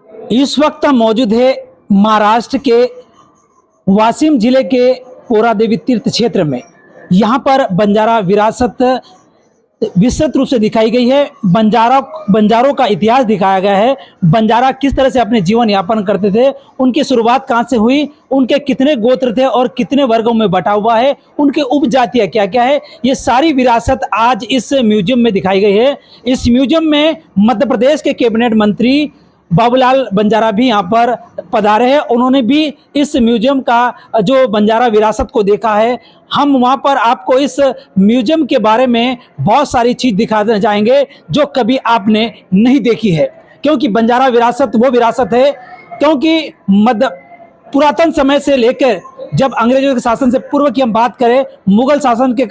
इस वक्त हम मौजूद है महाराष्ट्र के वाशिम जिले के पोरादेवी तीर्थ क्षेत्र में। यहाँ पर बंजारा विरासत विस्तृत रूप से दिखाई गई है। बंजारों का इतिहास दिखाया गया है। बंजारा किस तरह से अपने जीवन यापन करते थे, उनकी शुरुआत कहाँ से हुई, उनके कितने गोत्र थे और कितने वर्गों में बटा हुआ है, उनके उपजातियाँ क्या क्या है, ये सारी विरासत आज इस म्यूजियम में दिखाई गई है। इस म्यूजियम में मध्य प्रदेश के कैबिनेट मंत्री बाबूलाल बंजारा भी यहाँ पर पधारे हैं। उन्होंने भी इस म्यूजियम का जो बंजारा विरासत को देखा है। हम वहाँ पर आपको इस म्यूजियम के बारे में बहुत सारी चीज़ दिखाना चाहेंगे जो कभी आपने नहीं देखी है, क्योंकि बंजारा विरासत वो विरासत है क्योंकि पुरातन समय से लेकर जब अंग्रेजों के शासन से पूर्व की हम बात करें, मुगल शासन के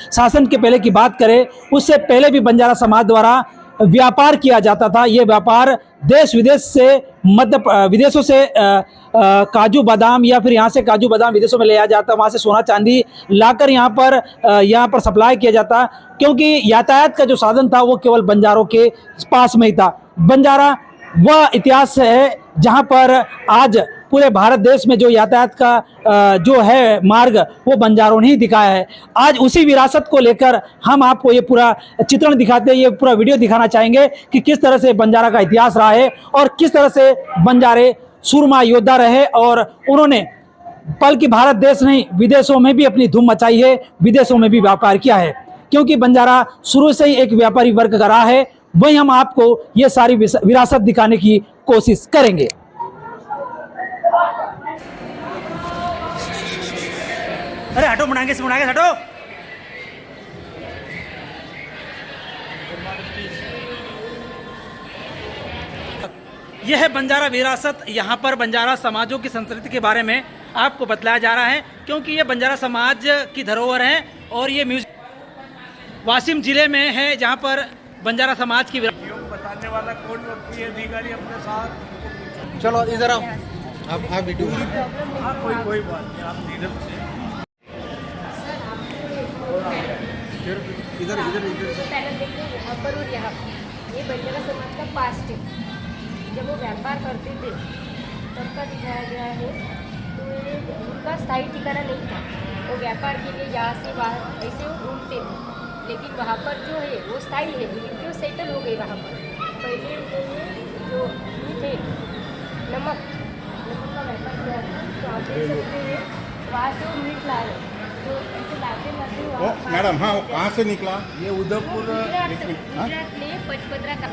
शासन के पहले की बात करें, उससे पहले भी बंजारा समाज द्वारा व्यापार किया जाता था। ये व्यापार देश विदेश से विदेशों से काजू बादाम या फिर यहाँ से काजू बादाम विदेशों में ले आया जाता, वहाँ से सोना चांदी लाकर यहाँ पर सप्लाई किया जाता, क्योंकि यातायात का जो साधन था वो केवल बंजारों के पास में ही था। बंजारा वह इतिहास है जहाँ पर आज पूरे भारत देश में जो यातायात का जो है मार्ग वो बंजारों ने ही दिखाया है। आज उसी विरासत को लेकर हम आपको ये पूरा चित्रण दिखाते हैं, ये पूरा वीडियो दिखाना चाहेंगे कि किस तरह से बंजारा का इतिहास रहा है और किस तरह से बंजारे सूरमा योद्धा रहे और उन्होंने बल्कि भारत देश नहीं विदेशों में भी अपनी धूम मचाई है, विदेशों में भी व्यापार किया है, क्योंकि बंजारा शुरू से ही एक व्यापारी वर्ग का रहा है। वही हम आपको ये सारी विरासत दिखाने की कोशिश करेंगे। अरे हटो, मुड़ांगे से हटो। यह है बंजारा विरासत। यहाँ पर बंजारा समाजों की संस्कृति के बारे में आपको बतलाया जा रहा है, क्योंकि ये बंजारा समाज की धरोहर है और ये म्यूजियम वाशिम जिले में है, जहाँ पर बंजारा समाज की बताने वाला कौन व्यक्ति अधिकारी अपने साथ। चलो इधर आओ, आप वीडियो। हाँ, कोई बात नहीं, आप नीरव से इधर पहले देखो यहाँ पर और यहाँ ये बंजारा समाज का पास्ट है। जब वो व्यापार करते थे तब का दिखाया गया है। तो उनका स्थायी ठिकाना नहीं था, वो व्यापार के लिए यहाँ से बाहर ऐसे वो घूमते थे, लेकिन वहाँ पर जो है वो स्थायी है क्योंकि वो सेटल हो गए वहाँ पर। पहले जो थे नमक का व्यापार किया था, तो आप देख सकते हैं वहाँ से वो मीट ला रहे तो ऐसे लाते लाते मैडम। हाँ, वो कहाँ से निकला? ये उदयपुर गुजरात में पचपदरा का।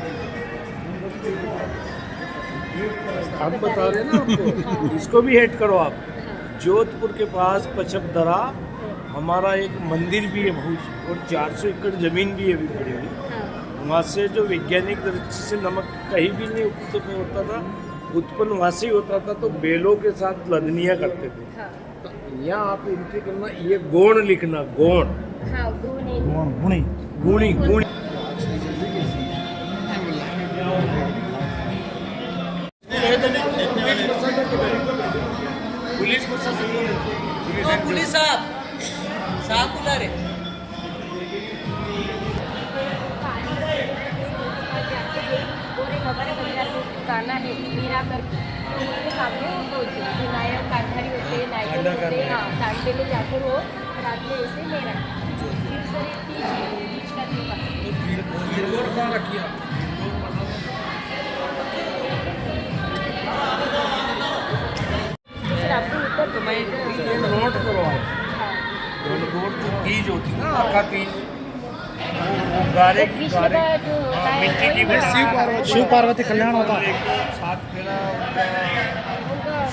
हम बता रहे हैं ना आपको, इसको भी हेड करो आप। जोधपुर के पास पचपदरा हमारा एक मंदिर भी है बहुत, और 400 एकड़ जमीन भी है अभी पड़ी हुई। वहाँ से जो वैज्ञानिक दृष्टि से नमक कहीं भी नहीं उत्पन्न होता था, उत्पन्न वहाँ से ही होता था, तो बेलों के साथ लदनियाँ करते थे। तो यहाँ आप एंट्री करना, ये गोण लिखना, गोण। हाँ, गुणी गुणी गुणी। पुलिस प्रशासन, पुलिस साहब बुला रहे। हमारे बंजारा में गाना है मीरा करके, उनके सामने वो बोलते हैं नायक कांधारी होते हैं, नायक होते हैं। हाँ, तांडे में जाकर वो रात में ऐसे मेरा फिर सर तीज का त्योहार। कहाँ रखी आप? फिर आपको ऊपर नोट करो आप। गणगौर जो तीज होती है ना, आका तीज, वो गारे की गारे मिट्टी की बनी शिव पार्वती कल्याण होता है। साथ फेरा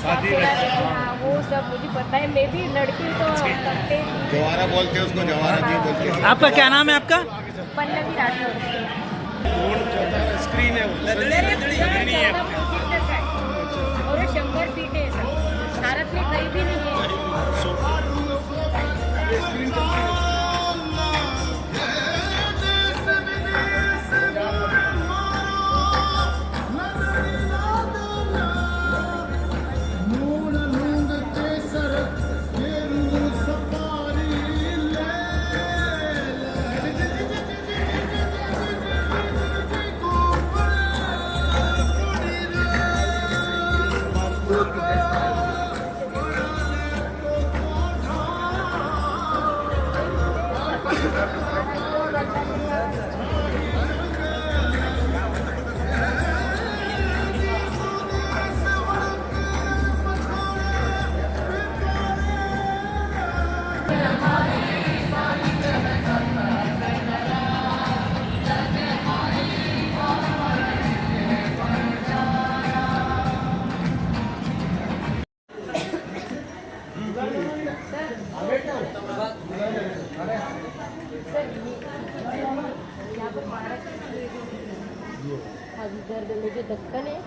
शादी रहती है। हाँ, वो सब मुझे पता है। मैं भी लड़की तो करते जवारा बोलते हैं उसको, जवारा जी बोलते हैं। आपका क्या नाम है? आपका पल्लवी राठौर। स्क्रीन है और 100 फीट है, भारत में कहीं भी नहीं है।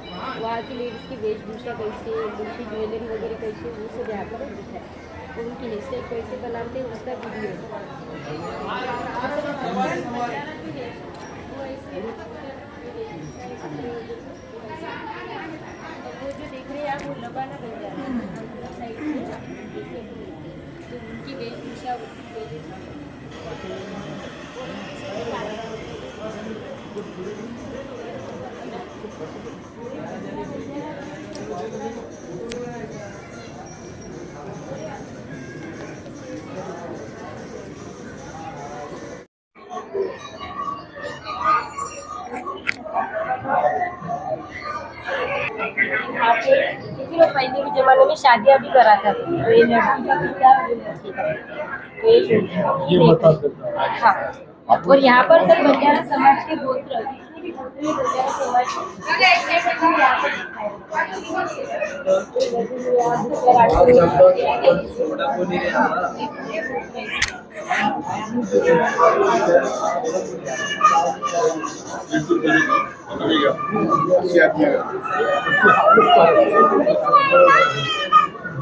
वहाँ की लेडीज़ की वेशभूषा कैसे, उनकी ज्वेलरी वगैरह कैसे, वो सब यहाँ पर दिखा है। और उनकी हेयर स्टाइल कैसे बनाते हैं उसका वीडियो है। वो जो देख रहे हैं आप, वो लबाना बन जा रहा है साइड से, तो उनकी वेशभूषा क्योंकि वो पहले के ज़माने में शादियाँ भी कराता था, तो ये लड़की का कितना, ये लड़की का, तो ये बता देता। हाँ, और यहाँ पर सब बंजारा समाज के गोत्र, जितने भी गोत्र हैं बंजारा समाज यहाँ पर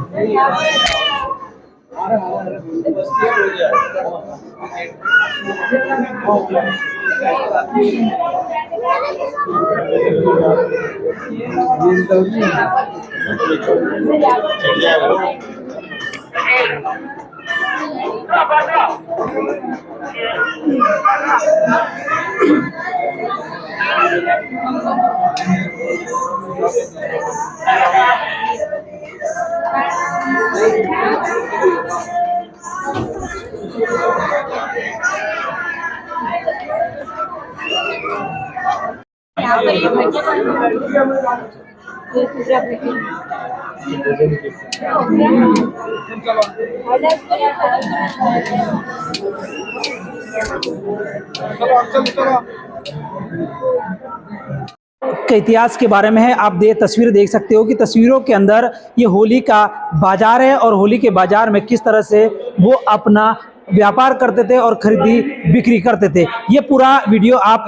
ये के इतिहास के बारे में है। आप तस्वीर देख सकते हो कि तस्वीरों के अंदर ये होली का बाजार है और होली के बाजार में किस तरह से वो अपना व्यापार करते थे और खरीदी बिक्री करते थे। ये पूरा वीडियो आप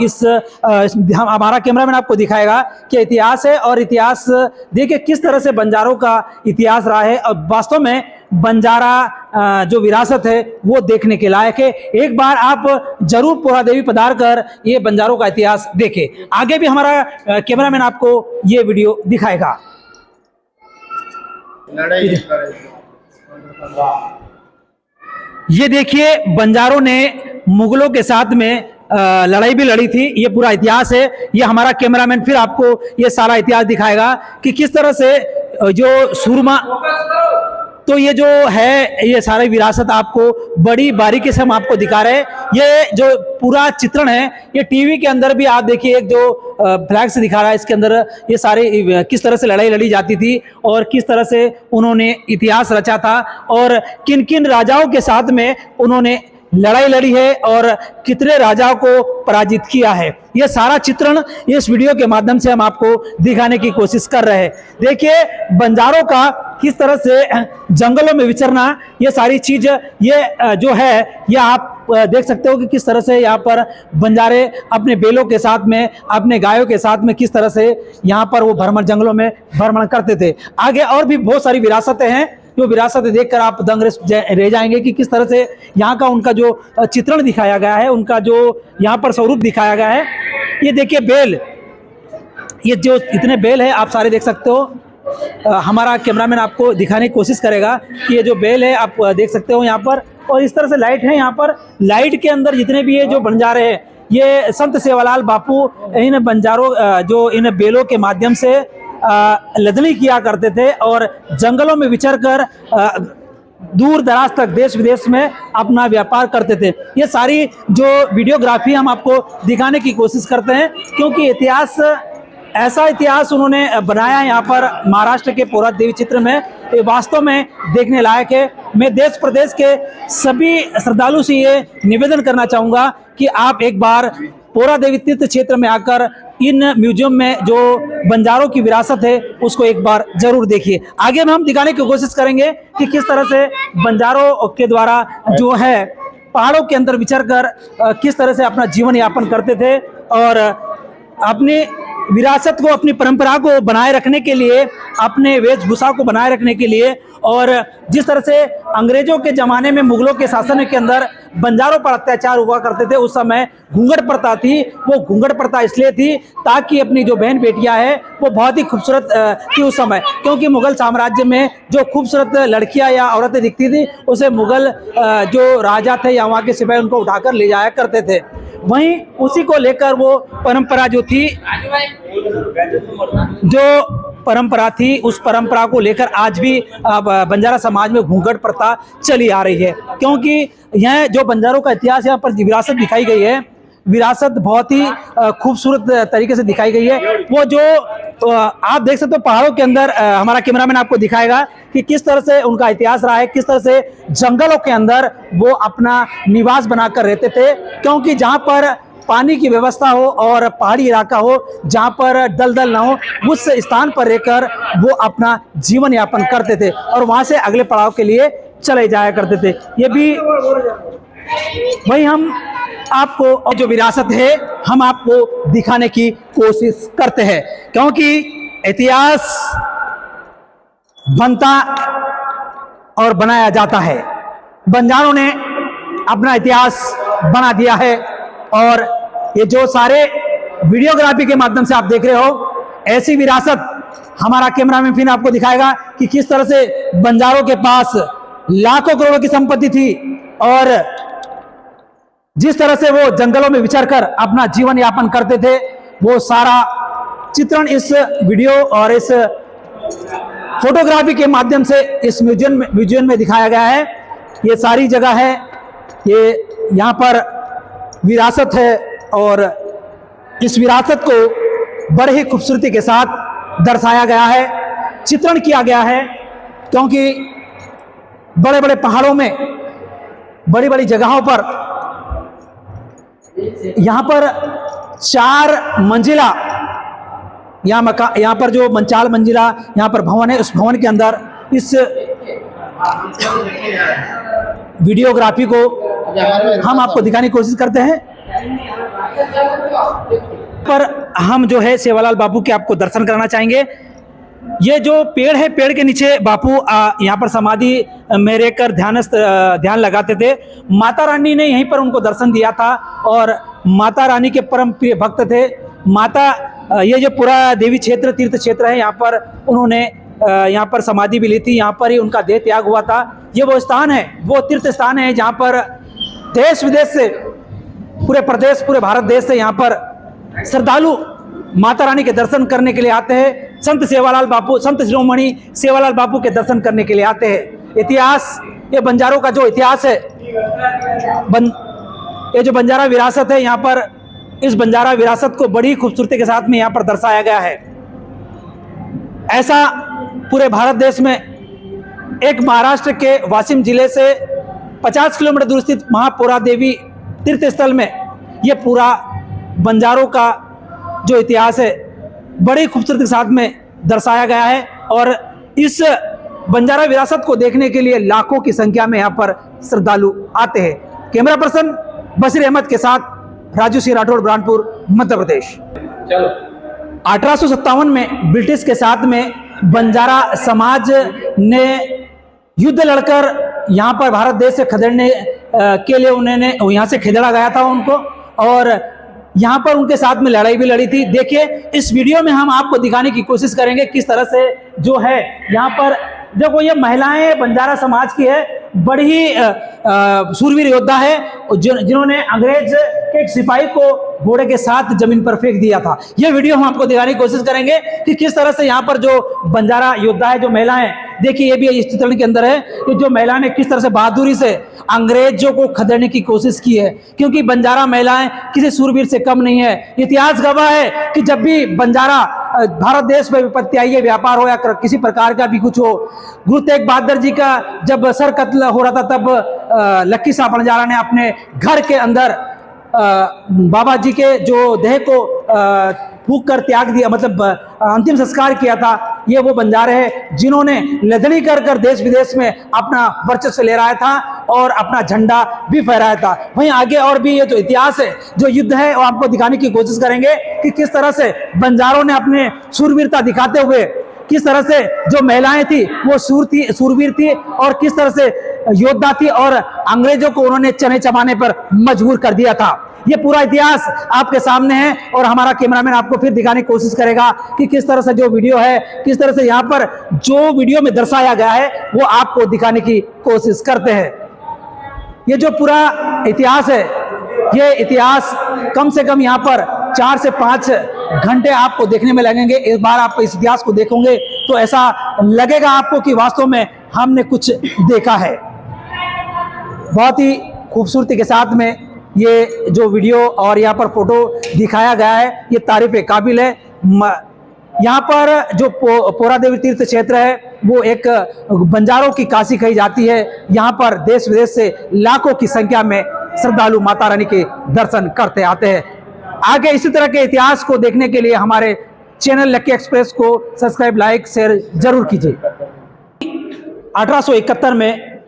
हमारा कैमरामैन आपको दिखाएगा कि इतिहास है, और इतिहास देखिए किस तरह से बंजारों का इतिहास रहा है। और वास्तव में बंजारा जो विरासत है वो देखने के लायक है। एक बार आप जरूर पोरादेवी पधार कर ये बंजारों का इतिहास देखें। आगे भी हमारा कैमरामैन आपको ये वीडियो दिखाएगा। ये देखिए बंजारों ने मुगलों के साथ में लड़ाई भी लड़ी थी। ये पूरा इतिहास है। ये हमारा कैमरामैन फिर आपको ये सारा इतिहास दिखाएगा कि किस तरह से जो सूरमा, तो ये जो है ये सारी विरासत आपको बड़ी बारीकी से हम आपको दिखा रहे हैं। ये जो पूरा चित्रण है ये टीवी के अंदर भी आप देखिए, एक जो फ्लैग से दिखा रहा है, इसके अंदर ये सारे किस तरह से लड़ाई लड़ी जाती थी और किस तरह से उन्होंने इतिहास रचा था और किन किन राजाओं के साथ में उन्होंने लड़ाई लड़ी है और कितने राजाओं को पराजित किया है। ये सारा चित्रण इस वीडियो के माध्यम से हम आपको दिखाने की कोशिश कर रहे हैं। देखिए बंजारों का किस तरह से जंगलों में विचरना, ये सारी चीज ये जो है ये आप देख सकते हो कि किस तरह से यहाँ पर बंजारे अपने बैलों के साथ में, अपने गायों के साथ में किस तरह से यहाँ पर वो भ्रमण, जंगलों में भ्रमण करते थे। आगे और भी बहुत सारी विरासतें हैं जो विरासतें देखकर आप दंग रह जाएंगे कि किस तरह से यहाँ का उनका जो चित्रण दिखाया गया है, उनका जो यहाँ पर स्वरूप दिखाया गया है। ये देखिए बैल, ये जो इतने बैल है आप सारे देख सकते हो। हमारा कैमरामैन आपको दिखाने की कोशिश करेगा कि ये जो बैल है आप देख सकते हो यहाँ पर, और इस तरह से लाइट है यहाँ पर। लाइट के अंदर जितने भी ये जो बंजारे हैं, ये संत सेवालाल बापू इन बंजारों जो इन बैलों के माध्यम से लदनी किया करते थे और जंगलों में विचर कर दूर दराज तक देश विदेश में अपना व्यापार करते थे। ये सारी जो वीडियोग्राफी हम आपको दिखाने की कोशिश करते हैं, क्योंकि इतिहास, ऐसा इतिहास उन्होंने बनाया यहाँ पर महाराष्ट्र के पोरादेवी क्षेत्र में, ये वास्तव में देखने लायक है। मैं देश प्रदेश के सभी श्रद्धालु से ये निवेदन करना चाहूँगा कि आप एक बार पोरादेवी तीर्थ क्षेत्र में आकर इन म्यूजियम में जो बंजारों की विरासत है उसको एक बार जरूर देखिए। आगे में हम दिखाने की कोशिश करेंगे कि किस तरह से बंजारों के द्वारा जो है पहाड़ों के अंदर विचर कर किस तरह से अपना जीवन यापन करते थे और अपने विरासत को, अपनी परंपरा को बनाए रखने के लिए, अपने वेशभूषा को बनाए रखने के लिए, और जिस तरह से अंग्रेजों के ज़माने में, मुगलों के शासन के अंदर बंजारों पर अत्याचार हुआ करते थे, उस समय घूंघट प्रथा थी। वो घूंघट प्रथा इसलिए थी ताकि अपनी जो बहन बेटियां हैं वो बहुत ही खूबसूरत थी उस समय, क्योंकि मुगल साम्राज्य में जो खूबसूरत लड़कियां या औरतें दिखती थी उसे मुगल जो राजा थे या वहाँ के सिपाही उनको उठाकर ले जाया करते थे। वहीं उसी को लेकर वो परंपरा जो थी, जो परंपरा थी, उस परंपरा को लेकर आज भी बंजारा समाज में घूंघट प्रथा चली आ रही है। क्योंकि यह जो बंजारों का इतिहास, यहाँ पर विरासत दिखाई गई है, विरासत बहुत ही खूबसूरत तरीके से दिखाई गई है। वो जो आप देख सकते हो पहाड़ों के अंदर, हमारा कैमरामैन आपको दिखाएगा कि किस तरह से उनका इतिहास रहा है, किस तरह से जंगलों के अंदर वो अपना निवास बनाकर रहते थे। क्योंकि जहाँ पर पानी की व्यवस्था हो और पहाड़ी इलाका हो, जहाँ पर दलदल ना हो, उस स्थान पर रहकर वो अपना जीवन यापन करते थे और वहाँ से अगले पड़ाव के लिए चले जाया करते थे। ये भी वही हम आपको जो विरासत है हम आपको दिखाने की कोशिश करते हैं, क्योंकि इतिहास बनता और बनाया जाता है। बंजारों ने अपना इतिहास बना दिया है और ये जो सारे वीडियोग्राफी के माध्यम से आप देख रहे हो, ऐसी विरासत हमारा कैमरामैन फिर आपको दिखाएगा कि किस तरह से बंजारों के पास लाखों करोड़ों की संपत्ति थी और जिस तरह से वो जंगलों में विचरकर अपना जीवन यापन करते थे, वो सारा चित्रण इस वीडियो और इस फोटोग्राफी के माध्यम से इस म्यूजियम में दिखाया गया है। ये सारी जगह है, ये यहाँ पर विरासत है और इस विरासत को बड़े ही खूबसूरती के साथ दर्शाया गया है, चित्रण किया गया है। क्योंकि बड़े बड़े पहाड़ों में, बड़ी बड़ी जगहों पर, यहाँ पर 4 मंजिला यहाँ पर जो 4 मंजिला यहाँ पर भवन है, उस भवन के अंदर इस वीडियोग्राफी को हम आपको दिखाने की कोशिश करते हैं। पर हम जो है सेवालाल बापू के आपको दर्शन कराना चाहेंगे। ये जो पेड़ है, पेड़ के नीचे बापू यहाँ पर समाधि में रहकर ध्यान लगाते थे। माता रानी ने यहीं पर उनको दर्शन दिया था और माता रानी के परम प्रिय भक्त थे। ये जो पूरा देवी क्षेत्र, तीर्थ क्षेत्र है, यहाँ पर उन्होंने यहाँ पर समाधि भी ली थी, यहाँ पर ही उनका देह त्याग हुआ था। ये वो स्थान है, वो तीर्थ स्थान है जहाँ पर देश विदेश से, पूरे प्रदेश, पूरे भारत देश से यहाँ पर श्रद्धालु माता रानी के दर्शन करने के लिए आते हैं। संत सेवालाल बापू, संत शिरोमणि सेवालाल बापू के दर्शन करने के लिए आते हैं। इतिहास, ये बंजारों का जो इतिहास है, ये जो बंजारा विरासत है, यहाँ पर इस बंजारा विरासत को बड़ी खूबसूरती के साथ में यहाँ पर दर्शाया गया है। ऐसा पूरे भारत देश में एक महाराष्ट्र के वाशिम जिले से 50 किलोमीटर दूर स्थित महापोरा देवी तीर्थ स्थल में ये पूरा बंजारों का जो इतिहास है बड़ी खूबसूरती के साथ में दर्शाया गया है। और इस बंजारा विरासत को देखने के लिए लाखों की संख्या में यहाँ पर श्रद्धालु आते हैं। कैमरा पर्सन बशीर अहमद के साथ राजू सिंह राठौड़, बुरहानपुर, मध्य प्रदेश। 1857 में ब्रिटिश के साथ में बंजारा समाज ने युद्ध लड़कर यहाँ पर भारत देश से खदेड़ने के लिए उन्होंने यहाँ से खदेड़ा गया था उनको, और यहाँ पर उनके साथ में लड़ाई भी लड़ी थी। देखिए इस वीडियो में हम आपको दिखाने की कोशिश करेंगे किस तरह से जो है यहाँ पर देखो, ये महिलाएं बंजारा समाज की है, बड़ी ही सूरवीर योद्धा है जिन्होंने अंग्रेज के एक सिपाही को घोड़े के साथ जमीन पर फेंक दिया था। ये वीडियो हम आपको दिखाने की कोशिश करेंगे कि किस तरह से यहाँ पर जो बंजारा योद्धा है, जो महिलाएं, देखिए ये भी इस चित्रण के अंदर है कि जो महिला ने किस तरह से बहादुरी से अंग्रेजों को खदेड़ने की कोशिश की है। क्योंकि बंजारा महिलाएं किसी सूरवीर से कम नहीं है। इतिहास गवाह है कि जब भी बंजारा भारत देश में विपत्ति आई है, व्यापार हो या किसी प्रकार का भी कुछ हो, गुरु तेग बहादुर जी का जब सर कत्ल हो रहा था तब लक्की शाह बंजारा ने अपने घर के अंदर बाबा जी के जो देह को फूंक कर त्याग दिया, मतलब अंतिम संस्कार किया था। ये वो बंजारे हैं जिन्होंने लड़नी कर कर देश विदेश में अपना वर्चस्व ले रहा था और अपना झंडा भी फहराया था। वहीं आगे और भी ये जो इतिहास है, जो युद्ध है, वो आपको दिखाने की कोशिश करेंगे कि किस तरह से बंजारों ने अपने शूरवीरता दिखाते हुए, किस तरह से जो महिलाएं थी वो सूरवीर थी और किस तरह से योद्धा थी और अंग्रेजों को उन्होंने चने चबाने पर मजबूर कर दिया था। ये पूरा इतिहास आपके सामने है और हमारा कैमरामैन आपको फिर दिखाने की कोशिश करेगा कि किस तरह से जो वीडियो है, किस तरह से यहाँ पर जो वीडियो में दर्शाया गया है वो आपको दिखाने की कोशिश करते हैं। ये जो पूरा इतिहास है, ये इतिहास कम से कम यहाँ पर 4 से 5 घंटे आपको देखने में लगेंगे। एक बार आप इस इतिहास को देखोगे तो ऐसा लगेगा आपको कि वास्तव में हमने कुछ देखा है। बहुत ही खूबसूरती के साथ में ये जो वीडियो और यहाँ पर फोटो दिखाया गया है, ये तारीफ काबिल है। यहाँ पर जो पोरा देवी तीर्थ क्षेत्र है वो एक बंजारों की काशी कही जाती है। यहाँ पर देश विदेश से लाखों की संख्या में श्रद्धालु माता रानी के दर्शन करते आते हैं। आगे इसी तरह के इतिहास को देखने के लिए हमारे चैनल लकी एक्सप्रेस को सब्सक्राइब, लाइक, शेयर जरूर कीजिए। 1871 में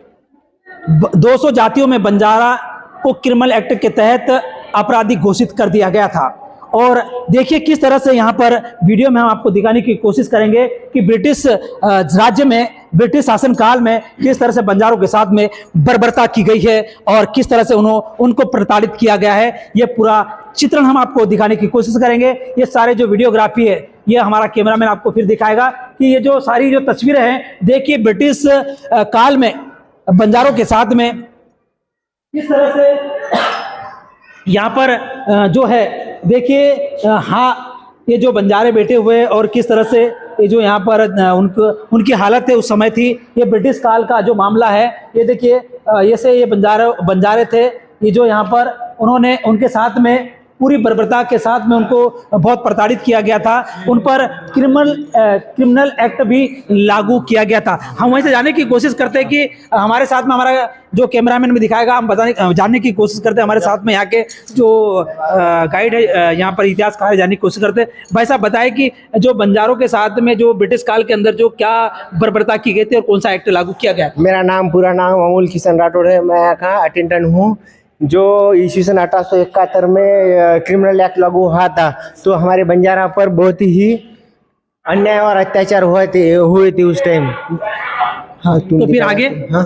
200 जातियों में बंजारा को क्रिमिनल एक्ट के तहत अपराधी घोषित कर दिया गया था। और देखिए किस तरह से यहाँ पर वीडियो में हम आपको दिखाने की कोशिश करेंगे कि ब्रिटिश राज्य में, ब्रिटिश शासनकाल में किस तरह से बंजारों के साथ में बर्बरता की गई है और किस तरह से उनको प्रताड़ित किया गया है। ये पूरा चित्रण हम आपको दिखाने की कोशिश करेंगे। ये सारे जो वीडियोग्राफी है ये हमारा कैमरामैन आपको फिर दिखाएगा कि ये जो सारी जो तस्वीरें हैं, देखिए ब्रिटिश काल में बंजारों के साथ में किस तरह से यहाँ पर जो है, देखिए हाँ, ये जो बंजारे बैठे हुए और किस तरह से ये जो यहाँ पर उनकी हालत है उस समय थी। ये ब्रिटिश काल का जो मामला है, ये देखिए ये ये बंजारे थे, ये जो यहाँ पर उन्होंने उनके साथ में पूरी बर्बरता के साथ में उनको बहुत प्रताड़ित किया गया था। उन पर क्रिमिनल एक्ट भी लागू किया गया था। हम वहीं से जानने की कोशिश करते हैं कि हमारे साथ में हमारा जो कैमरामैन भी दिखाएगा, हम जानने की कोशिश करते हैं हमारे साथ में यहाँ के जो गाइड है, यहाँ पर इतिहासकार जानने की कोशिश करते हैं। भाई साहब बताएं कि जो बंजारों के साथ में जो ब्रिटिश काल के अंदर जो क्या बर्बरता की गई थी और कौन सा एक्ट लागू किया गया? मेरा नाम, पूरा नाम अमोल किशन राठौड़ है। मैं यहाँ का अटेंडेंट हूँ। जो ईस्वी सन 1871 में क्रिमिनल एक्ट लागू हुआ था, तो हमारे बंजारा पर बहुत ही अन्याय और अत्याचार हुए थे उस टाइम। हाँ, तो फिर आगे? हाँ,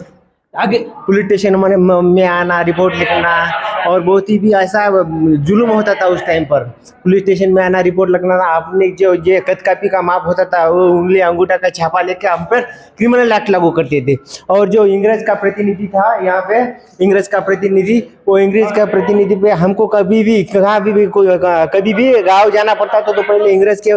आगे पुलिस स्टेशन में आना, रिपोर्ट लिखना और बहुत ही भी ऐसा जुल्म होता था उस टाइम पर। पुलिस स्टेशन में आना, रिपोर्ट लिखना, आपने जो ये कद कापी का माप होता था वो उंगली अंगूठा का छापा लेके हम पर क्रिमिनल एक्ट लागू करते थे। और जो इंग्रेज का प्रतिनिधि था यहाँ पे, इंग्रेज का प्रतिनिधि, वो इंग्रेज का प्रतिनिधि पे हमको कभी भी कभी भी गाँव जाना पड़ता था तो पहले इंग्रेज के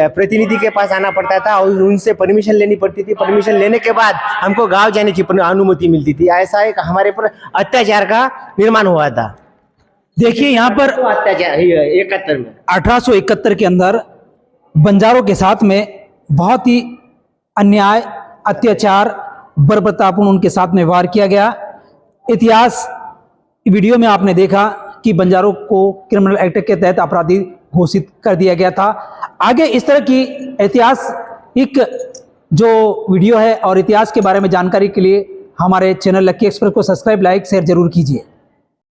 प्रतिनिधि के पास आना पड़ता था और उनसे परमिशन लेनी पड़ती थी। परमिशन लेने के बाद हमको गांव जाने की अनुमति मिलती थी। ऐसा एक हमारे पर अत्याचार का निर्माण हुआ था। देखिए यहाँ पर 1871 के अंदर बंजारों के साथ में बहुत ही अन्याय, अत्याचार, बर्बरतापूर्ण उनके साथ में व्यवहार किया गया। इतिहास वीडियो में आपने देखा कि बंजारों को क्रिमिनल एक्ट के तहत अपराधी घोषित कर दिया गया था। आगे इस तरह की ऐतिहासिक जो वीडियो है और इतिहास के बारे में जानकारी के लिए हमारे चैनल लकी एक्सप्रेस को सब्सक्राइब, लाइक, शेयर जरूर कीजिए।